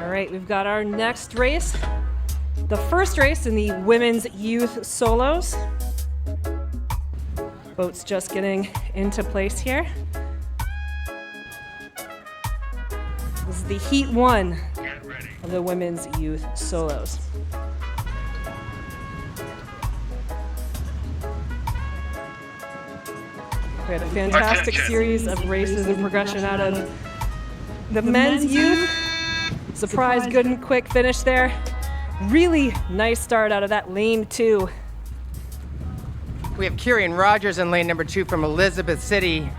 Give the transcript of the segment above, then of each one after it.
All right, we've got our next race. The first race in the women's youth solos. Boats just getting into place here. This is the heat 1 of the women's youth solos. We had a fantastic series of races and progression out of the men's youth. Surprise, good and quick finish there. Really nice start out of that lane 2. We have Kiran Rogers in lane number 2 from Elizabeth City,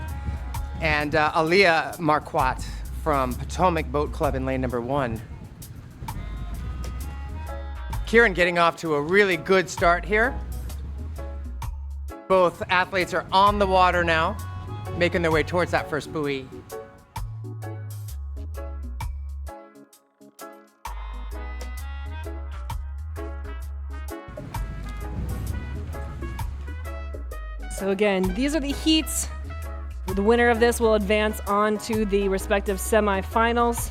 and Aaliyah Marquardt from Potomac Boat Club in lane number 1. Kiran getting off to a really good start here. Both athletes are on the water now, making their way towards that first buoy. So again, these are the heats. The winner of this will advance on to the respective semifinals.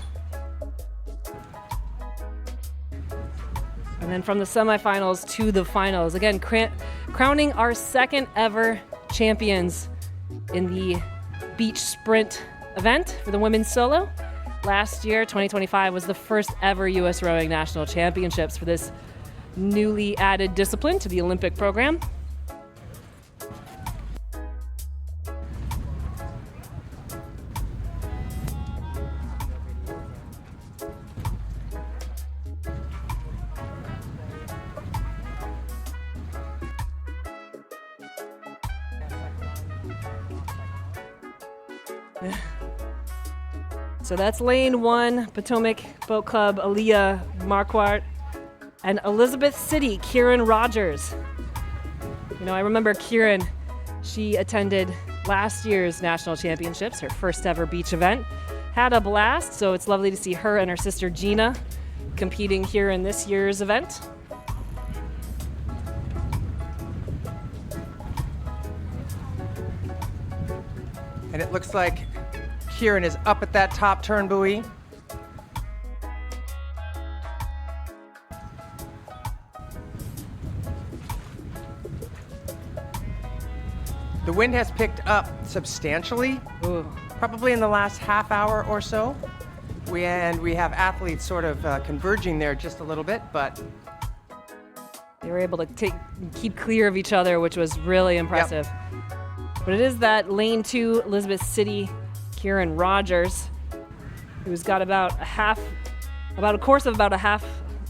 And then from the semifinals to the finals. Again, crowning our second ever champions in the beach sprint event for the women's solo. Last year, 2025, was the first ever U.S. Rowing National Championships for this newly added discipline to the Olympic program. So that's lane 1, Potomac Boat Club, Aaliyah Marquardt, and Elizabeth City, Kiran Rogers. You know, I remember Kiran, she attended last year's national championships, her first ever beach event. Had a blast, so it's lovely to see her and her sister Gina competing here in this year's event. And it looks like Kiran is up at that top turn buoy. The wind has picked up substantially, probably in the last half hour or so. We have athletes sort of converging there just a little bit, but they were able to keep clear of each other, which was really impressive. Yep. But it is that lane 2, Elizabeth City, Kiran Rogers, who's got about a course of about a half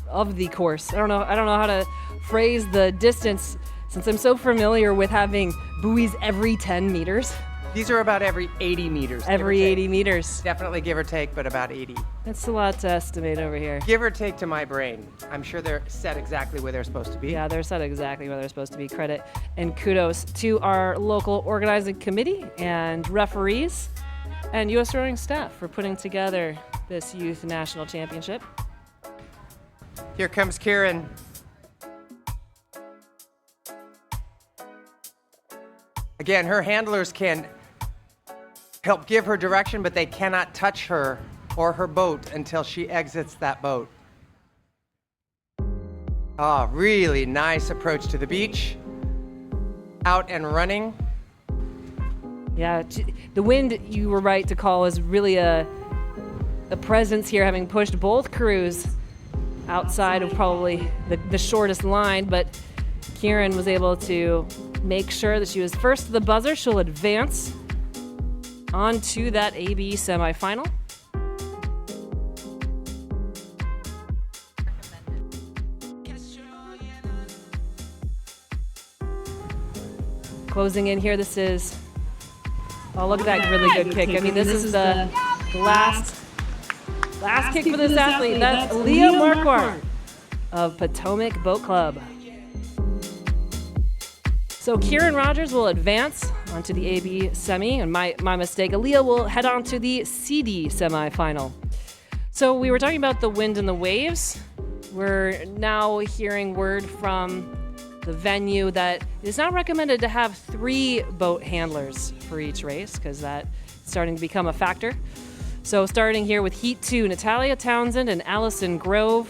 of the course. I don't know how to phrase the distance since I'm so familiar with having buoys every 10 meters. These are about every 80 meters. Every 80 meters. Definitely give or take, but about 80. That's a lot to estimate over here. Give or take to my brain. I'm sure they're set exactly where they're supposed to be. Yeah, they're set exactly where they're supposed to be. Credit and kudos to our local organizing committee and referees and U.S. Rowing staff for putting together this youth national championship. Here comes Kiran. Again, her handlers can help give her direction, but they cannot touch her or her boat until she exits that boat. Oh, really nice approach to the beach. Out and running. Yeah, the wind, you were right to call, is really a presence here, having pushed both crews outside of probably the shortest line, but Kiran was able to make sure that she was first to the buzzer. She'll advance onto that AB semifinal. Closing in here, this is, oh, look at that really good kick. I mean, this is the last kick for this athlete. That's Aaliyah Marquardt of Potomac Boat Club. So Kiran Rogers will advance onto the AB semi, and my mistake, Aaliyah will head on to the CD semifinal. So we were talking about the wind and the waves. We're now hearing word from the venue that it's not recommended to have 3 boat handlers for each race because that's starting to become a factor. So starting here with Heat 2, Natalia Townsend and Allison Grove.